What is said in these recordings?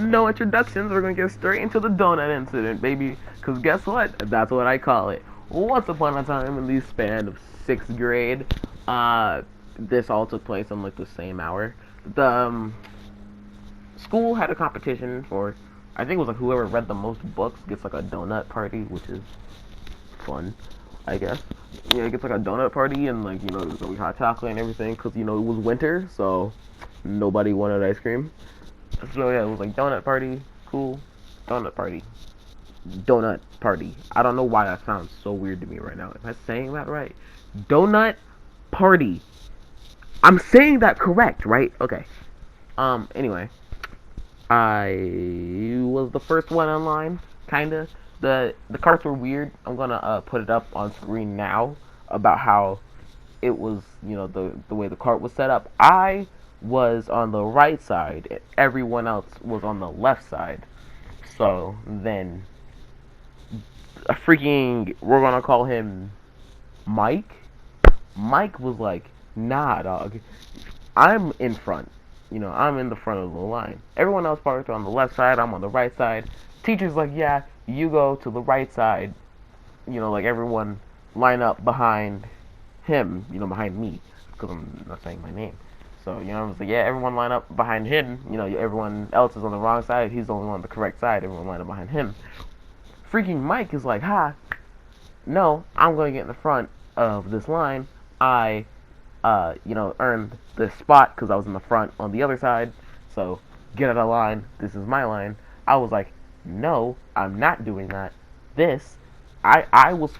no introductions. We're gonna get straight into the donut incident, baby. Cause guess what? That's what I call it. Once upon a time, in the span of sixth grade, this all took place on like the same hour. The school had a competition for, I think it was like whoever read the most books gets like a donut party, which is fun, I guess. Yeah, it gets like a donut party and like there's gonna be hot chocolate and everything because it was winter, so nobody wanted ice cream. So yeah, it was like donut party, cool, donut party, donut party. I don't know why that sounds so weird to me right now. Am I saying that right? Donut party. I'm saying that correct, right? Okay. Anyway, I was the first one online, kinda. The carts were weird. I'm gonna put it up on screen now about how it was, the way the cart was set up. I was on the right side, and everyone else was on the left side. So then, a freaking, we're gonna call him Mike. Mike was like, nah, dog. I'm in front. I'm in the front of the line. Everyone else parked on the left side. I'm on the right side. Teacher's like, yeah, you go to the right side. Like everyone line up behind him, behind me, because I'm not saying my name. So, I was like, yeah, everyone line up behind him. Everyone else is on the wrong side. He's the only one on the correct side. Everyone line up behind him. Freaking Mike is like, no, I'm going to get in the front of this line. I, earned this spot because I was in the front on the other side. So, get out of line. This is my line. I was like, no, I'm not doing that. I was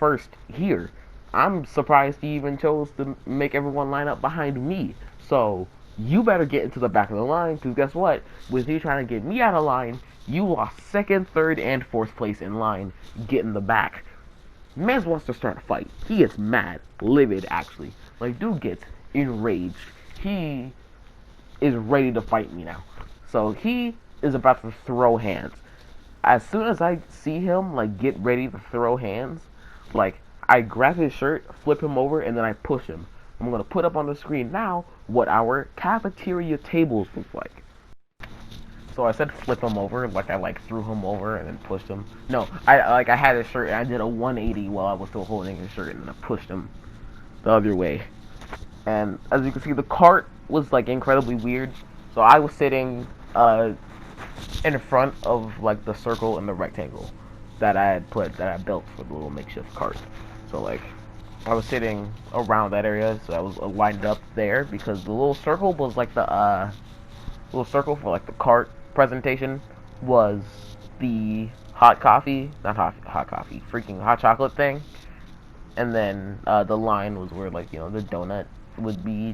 first here. I'm surprised he even chose to make everyone line up behind me. So, you better get into the back of the line, because guess what? With you trying to get me out of line, you lost second, third, and fourth place in line. Get in the back. Man wants to start a fight. He gets mad. Livid, actually. Like, dude gets enraged. He is ready to fight me now. So, he is about to throw hands. As soon as I see him, like, get ready to throw hands, like, I grab his shirt, flip him over, and then I push him. I'm going to put up on the screen now what our cafeteria tables look like. So I said flip him over, like I threw him over and then pushed him. No, I had his shirt and I did a 180 while I was still holding his shirt and then I pushed him the other way. And as you can see, the cart was like incredibly weird. So I was sitting in front of like the circle and the rectangle that I built for the little makeshift cart. So like I was sitting around that area, so I was lined up there because the little circle was like the little circle for like the cart presentation was the hot coffee, not hot coffee, freaking hot chocolate thing, and then the line was where like the donut would be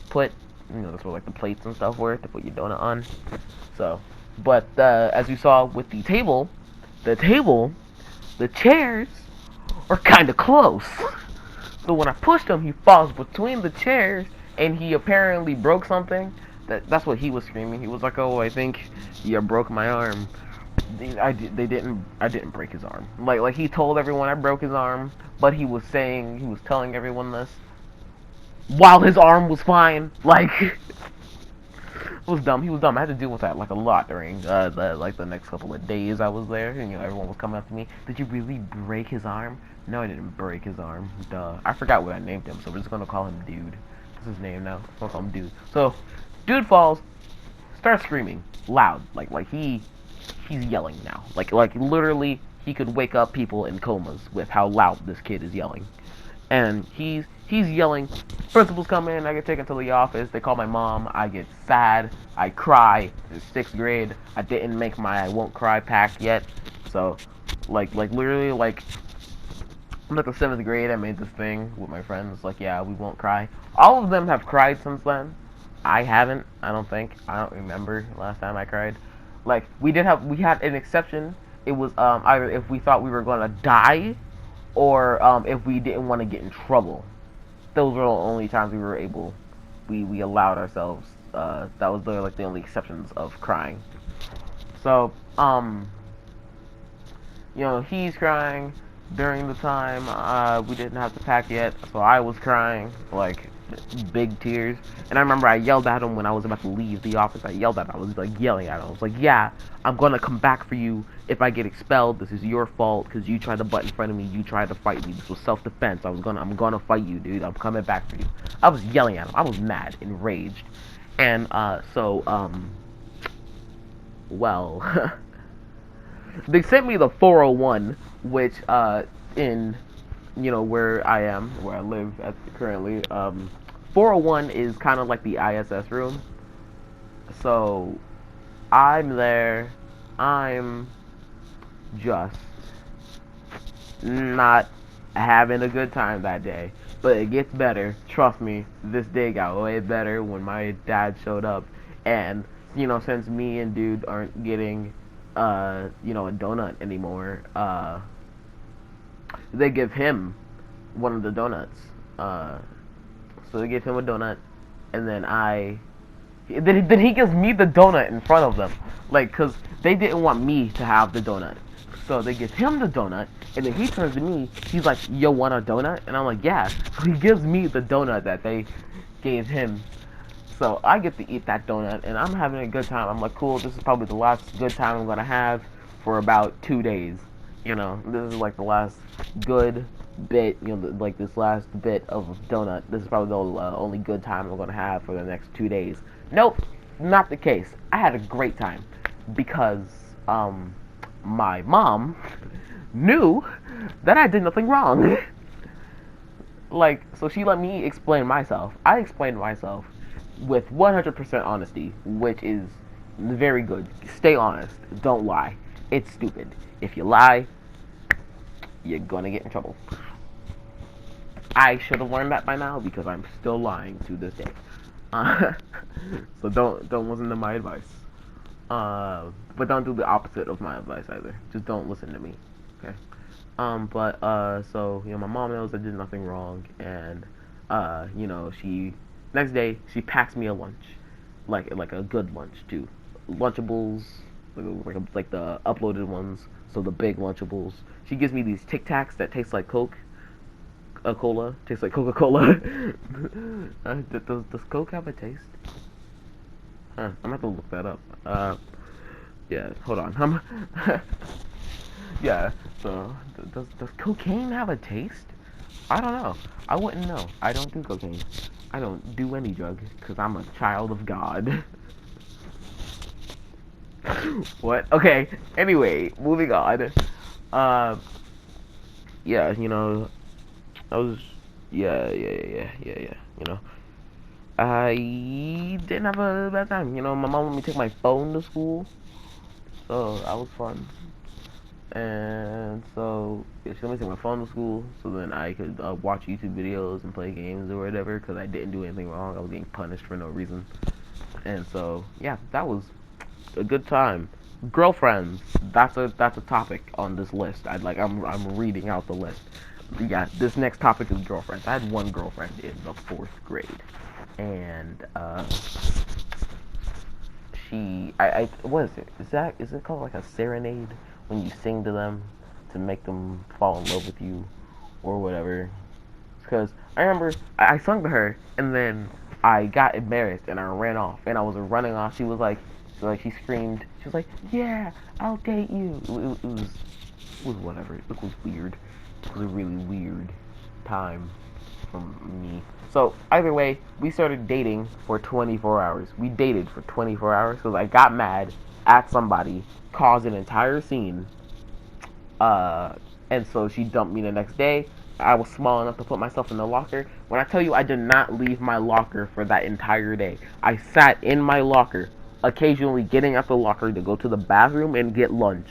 put. That's where like the plates and stuff were to put your donut on. So, but as you saw with the chairs are kind of close. So when I pushed him, he falls between the chairs, and he apparently broke something. That's what he was screaming. He was like, "Oh, I think you broke my arm." I didn't break his arm. Like he told everyone I broke his arm, but he was telling everyone this while his arm was fine. Like it was dumb. He was dumb. I had to deal with that like a lot during the next couple of days I was there. And, everyone was coming up to me. Did you really break his arm? No, I didn't break his arm. Duh. I forgot what I named him, so we're just gonna call him Dude. That's his name now. I'm gonna call him Dude. So, Dude falls, starts screaming loud, like he's yelling now. Like literally, he could wake up people in comas with how loud this kid is yelling. And he's yelling. Principals come in. I get taken to the office. They call my mom. I get sad. I cry. It's sixth grade. I didn't make my I won't cry pact yet. So, like literally, like I'm like the seventh grade. I made this thing with my friends. Like, yeah, we won't cry. All of them have cried since then. I haven't. I don't think. I don't remember last time I cried. Like we had an exception. It was either if we thought we were gonna die, or if we didn't want to get in trouble. Those were the only times we allowed ourselves. That was the only exceptions of crying. So he's crying during the time we didn't have to pack yet. So I was crying like big tears. And I remember I yelled at him when I was about to leave the office. I yelled at him. I was like yelling at him. I was like, yeah, I'm gonna come back for you if I get expelled. This is your fault because you tried to butt in front of me. You tried to fight me. This was self-defense. I'm gonna fight you, dude. I'm coming back for you. I was yelling at him. I was mad, enraged, and well, they sent me the 401, which in where I am, where I live at currently. 401 is kind of like the ISS room. So I'm there. I'm just not having a good time that day. But it gets better. Trust me, this day got way better when my dad showed up. And, since me and dude aren't getting, a donut anymore, they give him one of the donuts. So they give him a donut, and then he gives me the donut in front of them, like, cause they didn't want me to have the donut. So they give him the donut, and then he turns to me. He's like, "Yo, want a donut?" And I'm like, "Yeah." So he gives me the donut that they gave him. So I get to eat that donut, and I'm having a good time. I'm like, cool. This is probably the last good time I'm gonna have for about 2 days. This is like the last good bit, like this last bit of donut. This is probably the only good time I'm gonna have for the next 2 days. Nope, not the case. I had a great time because my mom knew that I did nothing wrong. Like, so she let me explain myself. I explained myself with 100% honesty, which is very good. Stay honest. Don't lie. It's stupid. If you lie, you're gonna get in trouble. I should have learned that by now because I'm still lying to this day. So don't listen to my advice. But don't do the opposite of my advice either. Just don't listen to me. Okay. So my mom knows I did nothing wrong, and she next day she packs me a lunch, like a good lunch too, Lunchables, like the uploaded ones, so the big Lunchables. She gives me these Tic Tacs that taste like Coca-Cola, tastes like Coca-Cola. Does Coke have a taste? I'm gonna have to look that up. Yeah, hold on. Yeah, so does cocaine have a taste? I don't know. I wouldn't know. I don't do cocaine. I don't do any drug because I'm a child of God. What? Okay. Anyway, moving on. Yeah, I was, yeah. I didn't have a bad time. My mom let me take my phone to school, so that was fun. And so yeah, she let me take my phone to school, so then I could watch YouTube videos and play games or whatever, because I didn't do anything wrong. I was getting punished for no reason. And so yeah, that was a good time. Girlfriends. That's a topic on this list. I'm reading out the list. Yeah, this next topic is girlfriends. I had one girlfriend in the 4th grade, and what is it? Is it called like a serenade when you sing to them to make them fall in love with you or whatever? Because I remember I sung to her, and then I got embarrassed and I ran off, and I was running off. She was like, she screamed. She was like, "Yeah, I'll date you." It was whatever. It was weird. It was a really weird time from me. So either way, we started dating for 24 hours. We dated for 24 hours because I got mad at somebody, caused an entire scene, and so she dumped me the next day. I was small enough to put myself in the locker. When I tell you I did not leave my locker for that entire day, I sat in my locker, occasionally getting out the locker to go to the bathroom and get lunch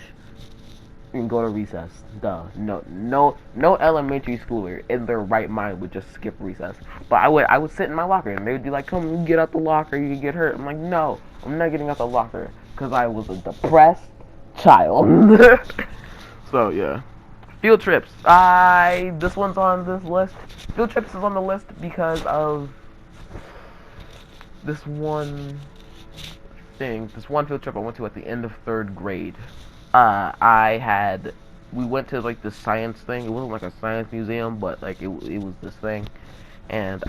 and go to recess. Duh. No elementary schooler in their right mind would just skip recess. But I would sit in my locker, and they would be like, "Come, you get out the locker, you can get hurt." I'm like, "No, I'm not getting out the locker," because I was a depressed child. So yeah. Field trips. This one's on this list. Field trips is on the list because of this one thing. This one field trip I went to at the end of 3rd grade. We went to like this science thing. It wasn't like a science museum, but like it was this thing, and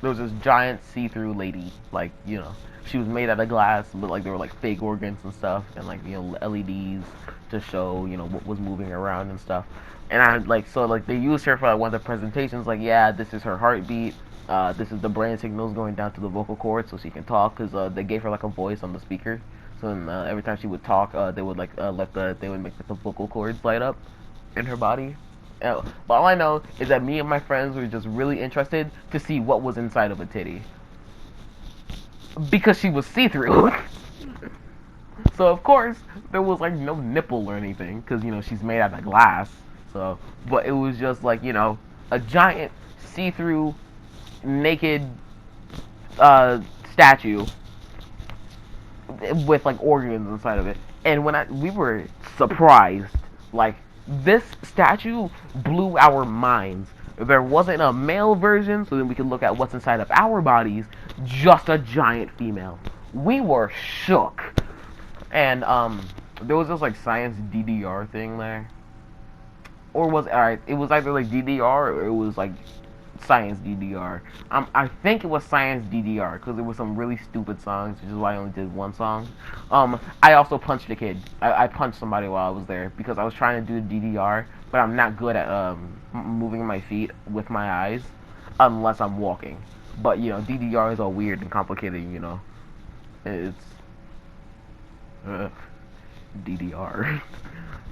there was this giant see-through lady, like, you know, she was made out of glass, but like there were like fake organs and stuff, and like, you know, LEDs to show, you know, what was moving around and stuff. And I like, so like they used her for like, one of the presentations, like, yeah, this is her heartbeat. This is the brain signals going down to the vocal cords so she can talk, because they gave her like a voice on the speaker. So then, every time she would talk, they would like they would make like, the vocal cords light up in her body. But all I know is that me and my friends were just really interested to see what was inside of a titty, because she was see-through. So of course there was like no nipple or anything, because, you know, she's made out of glass. So, but it was just like, you know, a giant see-through naked statue with like organs inside of it. And when we were surprised, like, this statue blew our minds. There wasn't a male version, so then we could look at what's inside of our bodies. Just a giant female. We were shook. And there was this like science DDR thing there, or was it was either like DDR or it was like science DDR. I think it was science DDR, because there were some really stupid songs, which is why I only did one song. I also punched a kid. I punched somebody while I was there because I was trying to do DDR, but I'm not good at moving my feet with my eyes unless I'm walking. But, you know, DDR is all weird and complicated, you know. It's DDR,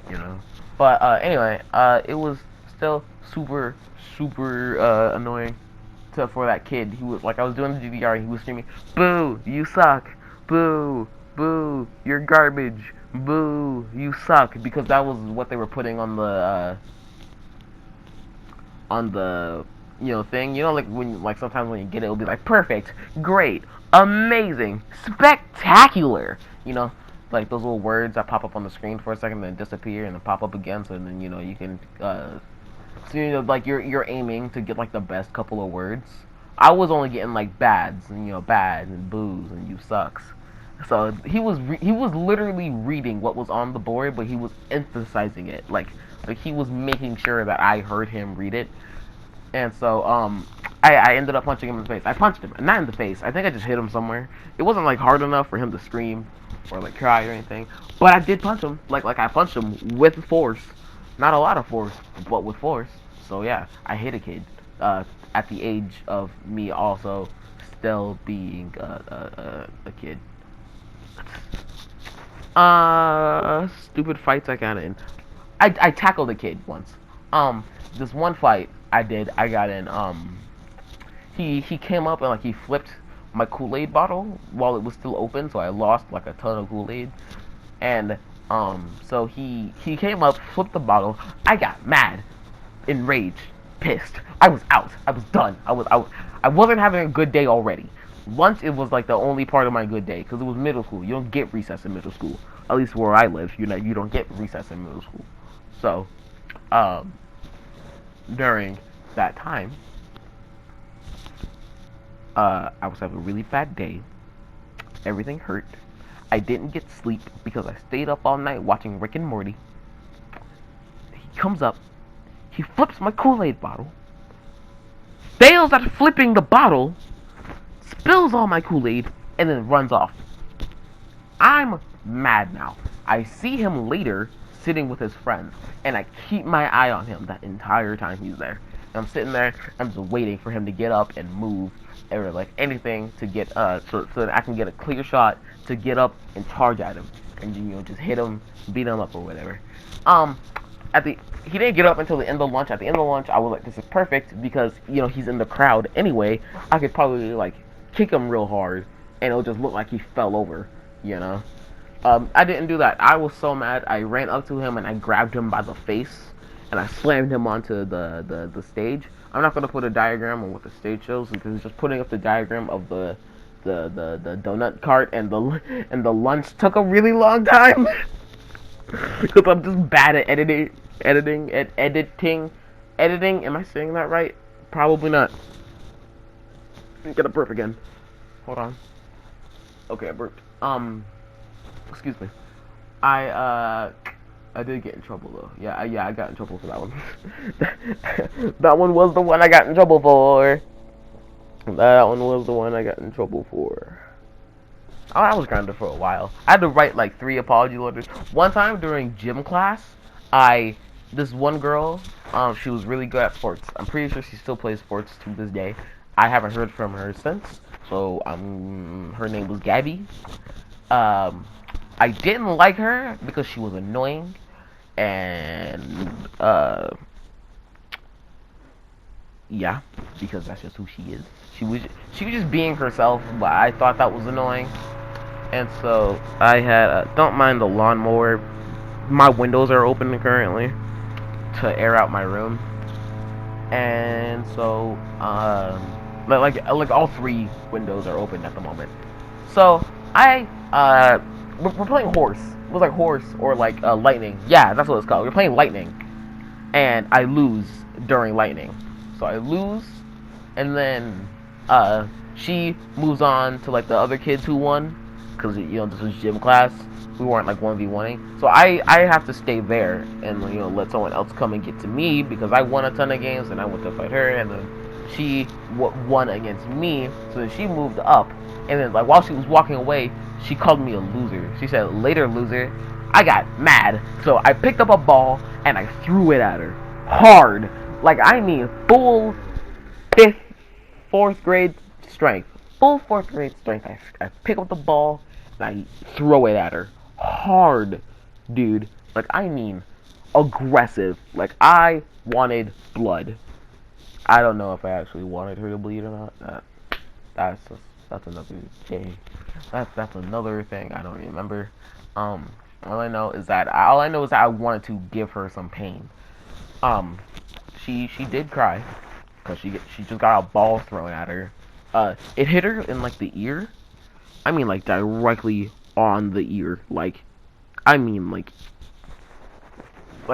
you know. But anyway, it was still super annoying for that kid. He was like, I was doing the DVR and he was screaming, "Boo, you suck! Boo, boo, you're garbage! Boo, you suck!" Because that was what they were putting on the you know, thing. You know, like when, like, sometimes when you get it, it'll be like perfect, great, amazing, spectacular. You know, like those little words that pop up on the screen for a second, then disappear and then pop up again. So then, you know, you can so, you know, like you're aiming to get like the best couple of words. I was only getting like bads and, you know, bad and boos and you sucks. So he was literally reading what was on the board, but he was emphasizing it. Like he was making sure that I heard him read it. And so I ended up punching him in the face. I punched him, not in the face. I think I just hit him somewhere. It wasn't like hard enough for him to scream or like cry or anything, but I did punch him. Like I punched him with force. Not a lot of force, but with force. So yeah, I hit a kid at the age of me also still being a kid. Stupid fights I got in. I tackled a kid once. This one fight I got in. He came up and like he flipped my Kool-Aid bottle while it was still open, so I lost like a ton of Kool-Aid. And so he came up, flipped the bottle. I got mad, enraged, pissed. I was out. I was done. I wasn't having a good day already. Lunch, it was like the only part of my good day, because it was middle school. You don't get recess in middle school. At least where I live, you don't get recess in middle school. So, during that time, I was having a really bad day. Everything hurt. I didn't get sleep because I stayed up all night watching Rick and Morty. He comes up, he flips my Kool-Aid bottle, fails at flipping the bottle, spills all my Kool-Aid, and then runs off. I'm mad now. I see him later sitting with his friends, and I keep my eye on him that entire time he's there. And I'm sitting there, I'm just waiting for him to get up and move, or like anything to get so that I can get a clear shot to get up and charge at him, and, you know, just hit him, beat him up or whatever. He didn't get up until the end of lunch. At the end of lunch, I was like, this is perfect, because, you know, he's in the crowd anyway. I could probably like kick him real hard, and it'll just look like he fell over, you know. I didn't do that. I was so mad. I ran up to him and I grabbed him by the face, and I slammed him onto the stage. I'm not gonna put a diagram on what the stage shows, because it's just putting up the diagram of the donut cart, and the lunch took a really long time because I'm just bad at editing. Am I saying that right? Probably not. Get a burp again. Hold on. Okay, I burped. Excuse me. I did get in trouble though. Yeah, I got in trouble for that one. That one was the one I got in trouble for. That one was the one I got in trouble for. Oh, I was grounded for a while. I had to write like 3 apology letters. One time during gym class, I this one girl, she was really good at sports. I'm pretty sure she still plays sports to this day. I haven't heard from her since. So her name was Gabby. Um, I didn't like her because she was annoying, and yeah, because that's just who she is. She was just being herself, but I thought that was annoying. And so I had don't mind the lawnmower. My windows are open currently to air out my room, and so like all 3 windows are open at the moment. So we're playing horse. It was like horse or like lightning. Yeah, that's what it's called. We're playing lightning, and I lose during lightning. So I lose, and then she moves on to like the other kids who won, because this was gym class. We weren't like 1v1ing, so I have to stay there and let someone else come and get to me because I won a ton of games and I went to fight her, and then she won against me, so then she moved up, and then like while she was walking away, she called me a loser. She said, "Later, loser." I got mad, so I picked up a ball and I threw it at her hard, like I mean full fifth, fourth grade strength. Full fourth grade strength. I pick up the ball and I throw it at her. Hard, dude. Like, I mean, aggressive. Like, I wanted blood. I don't know if I actually wanted her to bleed or not. That's just, that's another thing. That's another thing I don't remember. All I know is that I wanted to give her some pain. Um, she did cry because she just got a ball thrown at her. It hit her in like the ear. I mean, like directly on the ear. Like, I mean, like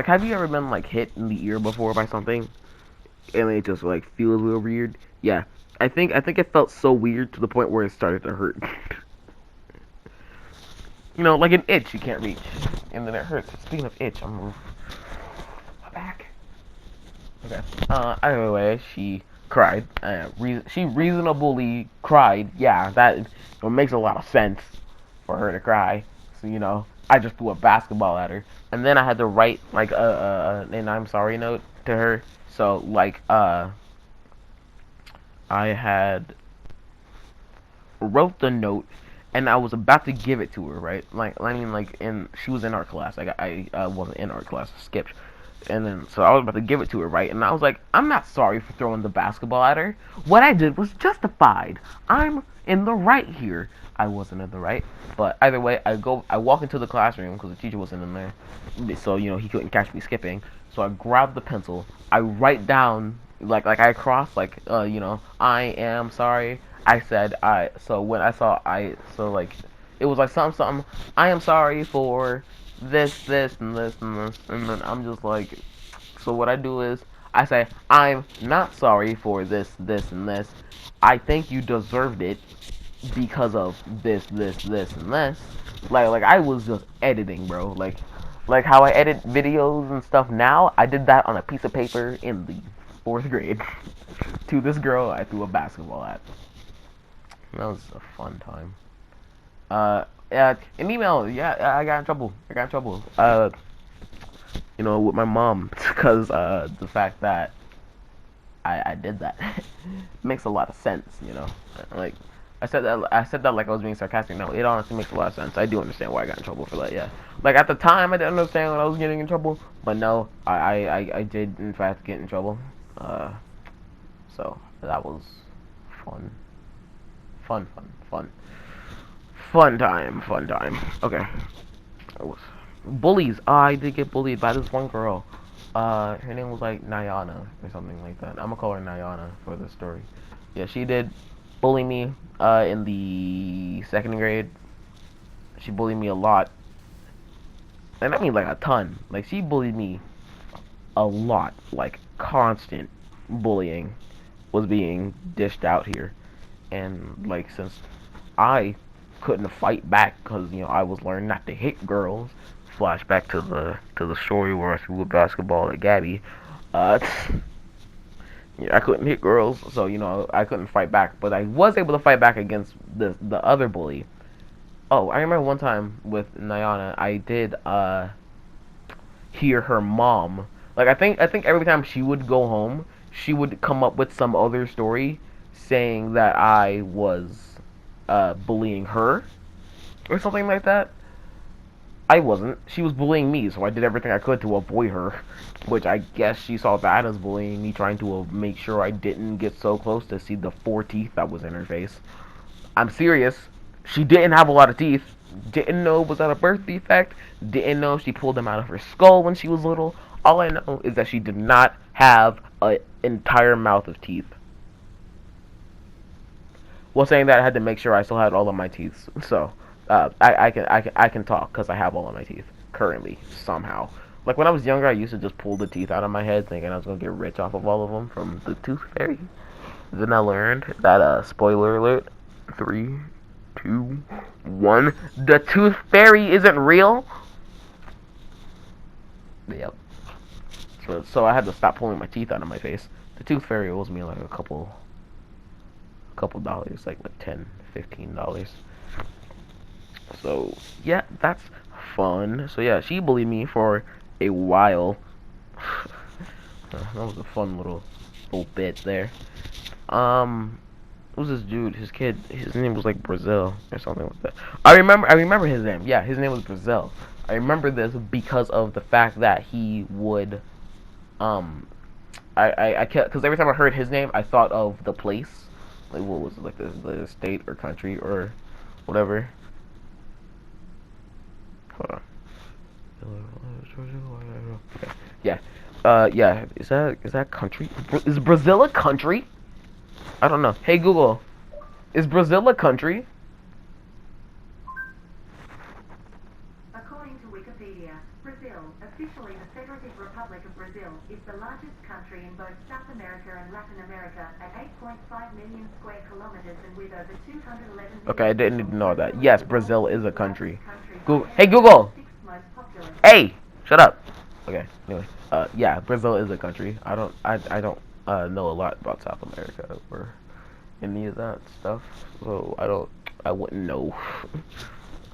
have you ever been like hit in the ear before by something, and it just like feels real weird? Yeah, I think it felt so weird to the point where it started to hurt. Like an itch you can't reach, and then it hurts. Speaking of itch, I'm back. Okay. Anyway, she cried. She reasonably cried. Yeah, that makes a lot of sense for her to cry. So I just threw a basketball at her, and then I had to write like an "I'm sorry" note to her. So like I had wrote the note, and I was about to give it to her. Right? Like I mean, like she was in art class. Like I wasn't in art class. I skipped. And then, so I was about to give it to her, right? And I was like, I'm not sorry for throwing the basketball at her. What I did was justified. I'm in the right here. I wasn't in the right. But either way, I walk into the classroom because the teacher wasn't in there. So, he couldn't catch me skipping. So I grab the pencil. I write down, like I cross, like, I am sorry. So when I saw so like, it was like something, I am sorry for this, and this, and this, and then I'm just like, so what I do is, I say, I'm not sorry for this, and this. I think you deserved it because of this, and this. Like I was just editing, bro. Like how I edit videos and stuff now, I did that on a piece of paper in the 4th grade. To this girl I threw a basketball at. That was a fun time. Yeah, an email. Yeah, I got in trouble. With my mom because the fact that I did that makes a lot of sense. Like I said that like I was being sarcastic. No, it honestly makes a lot of sense. I do understand why I got in trouble for that. Yeah, like at the time I didn't understand when I was getting in trouble, but no, I did in fact get in trouble. So that was fun, fun time. Okay. Bullies. I did get bullied by this one girl. Her name was like Nyana or something like that. I'm gonna call her Nyana for this story. Yeah, she did bully me in the 2nd grade. She bullied me a lot, and I mean like a ton. Like she bullied me a lot. Like constant bullying was being dished out here, and like since I couldn't fight back because I was learning not to hit girls. Flashback to the story where I threw a basketball at Gabby. Uh, Yeah, I couldn't hit girls, so I couldn't fight back. But I was able to fight back against the other bully. Oh, I remember one time with Nyana, I did hear her mom. Like I think every time she would go home, she would come up with some other story saying that I was bullying her or something like that. I wasn't. She was bullying me, so I did everything I could to avoid her. Which I guess she saw that as bullying me, trying to make sure I didn't get so close to see the 4 teeth that was in her face. I'm serious. She didn't have a lot of teeth. Didn't know was that a birth defect. Didn't know she pulled them out of her skull when she was little. All I know is that she did not have an entire mouth of teeth. Well, saying that, I had to make sure I still had all of my teeth. So I can talk because I have all of my teeth currently somehow. Like when I was younger, I used to just pull the teeth out of my head, thinking I was gonna get rich off of all of them from the Tooth Fairy. Then I learned that spoiler alert, 3, 2, 1, the Tooth Fairy isn't real. Yep. So I had to stop pulling my teeth out of my face. The Tooth Fairy owes me like a couple dollars, like $10, $15. So yeah, that's fun. So yeah, she bullied me for a while. That was a fun little bit there. What was this dude? His kid. His name was like Brazil or something like that. I remember his name. Yeah, his name was Brazil. I remember this because of the fact that he would. I kept, because every time I heard his name, I thought of the place. Like what was it, like the state or country or whatever. Hold on. Okay. Yeah. Yeah. Is that country? Is Brazil a country? I don't know. Hey Google, is Brazil a country? According to Wikipedia, Brazil, officially the Federative Republic of Brazil, is the largest country in both South America and Latin America at 8.5 million square kilometers and with over 211 million. Okay, I didn't even know that. Yes, Brazil is a country. Google. Hey Google. Hey, shut up. Okay. Anyway, yeah, Brazil is a country. I don't know a lot about South America or any of that stuff, so I wouldn't know.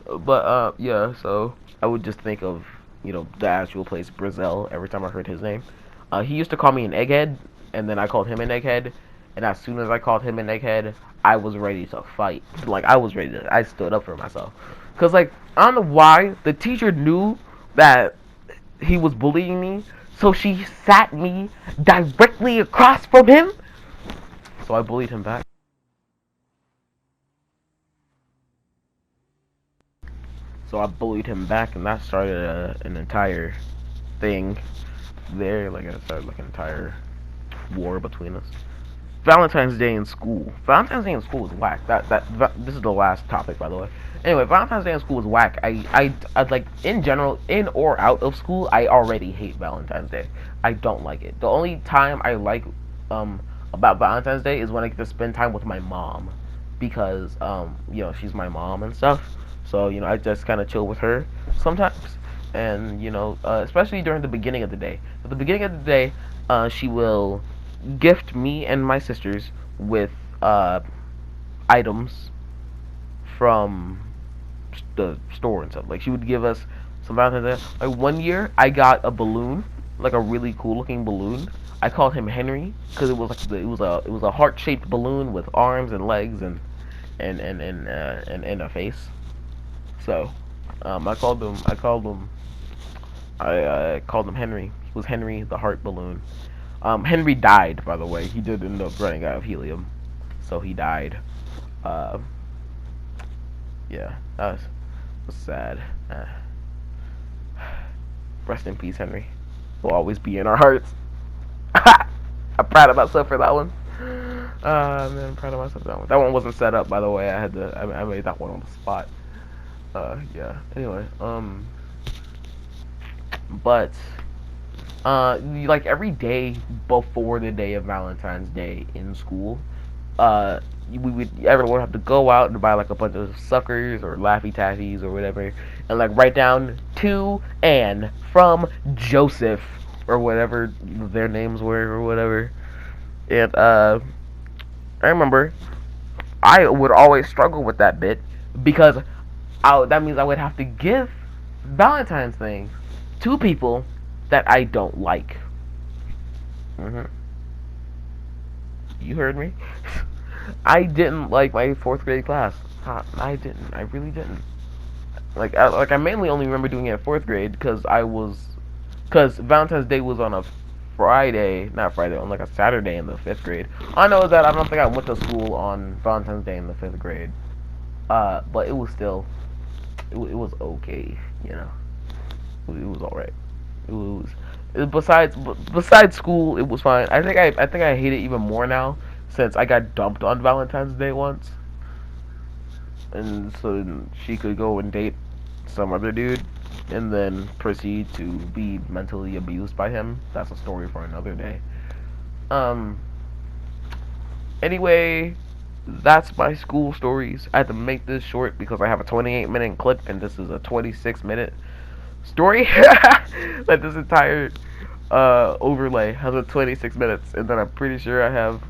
But yeah, so I would just think of the actual place Brazil every time I heard his name. He used to call me an egghead, and then I called him an egghead, and as soon as I called him an egghead, I was ready to fight. Like I stood up for myself, cause like I don't know why the teacher knew that he was bullying me, so she sat me directly across from him. So I bullied him back. So I bullied him back, and that started an entire thing there. Like I started like an entire war between us. Valentine's Day in school. Valentine's Day in school was whack. This is the last topic, by the way. Anyway, Valentine's Day in school was whack. I like in general, in or out of school, I already hate Valentine's Day. I don't like it. The only time I like about Valentine's Day is when I get to spend time with my mom, because she's my mom and stuff. So I just kind of chill with her sometimes, and especially during the beginning of the day. At the beginning of the day, she will gift me and my sisters with items from the store and stuff. Like she would give us some Valentine's Day. Like one year, I got a balloon, like a really cool looking balloon. I called him Henry because it was like it was a heart shaped balloon with arms and legs and a face. So I called him Henry. He was Henry the heart balloon. Henry died, by the way. He did end up running out of helium, so he died. Uh, yeah, that was sad. Rest in peace, Henry. Will always be in our hearts. I'm proud of myself for that one. Man, I'm proud of myself for that one. That one wasn't set up, by the way. I made that one on the spot. Yeah. Anyway, but like every day before the day of Valentine's Day in school, everyone would have to go out and buy like a bunch of suckers or Laffy Taffies or whatever, and like write down to and from Joseph or whatever their names were or whatever. And I remember I would always struggle with that bit because that means I would have to give Valentine's things to people that I don't like. hmm You heard me. I didn't like my fourth grade class. I didn't. I really didn't. I mainly only remember doing it in fourth grade because Valentine's Day was on a Friday, not Friday, on like a Saturday in the fifth grade. I know that I don't think I went to school on Valentine's Day in the fifth grade. But it was still, it was okay, you know. It was all right. Besides school, it was fine. I think I hate it even more now since I got dumped on Valentine's Day once, and so she could go and date some other dude, and then proceed to be mentally abused by him. That's a story for another day. Um. Anyway, that's my school stories. I had to make this short because I have a 28-minute clip, and this is a 26-minute story. Like this entire overlay has a 26 minutes, and then I'm pretty sure I have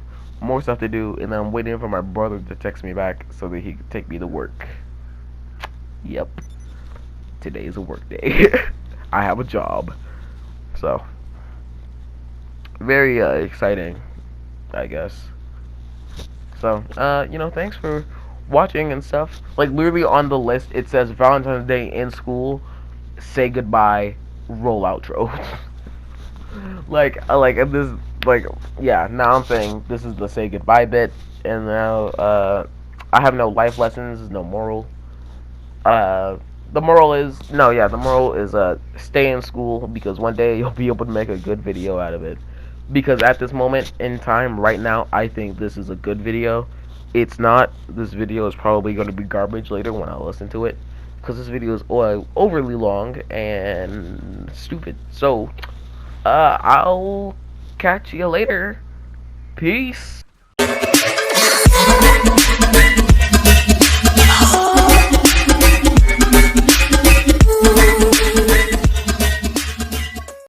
more stuff to do, and then I'm waiting for my brother to text me back so that he can take me to work. Yep, today is a work day. I have a job, so very exciting, I guess. So, thanks for watching and stuff. Like literally on the list, it says Valentine's Day in school, say goodbye, roll outro. This, like, yeah. Now I'm saying this is the say goodbye bit, and now I have no life lessons, no moral. Uh, the moral is no, yeah. The moral is stay in school because one day you'll be able to make a good video out of it. Because at this moment in time, right now, I think this is a good video. It's not. This video is probably going to be garbage later when I listen to it, because this video is overly long and stupid. So, I'll catch you later. Peace.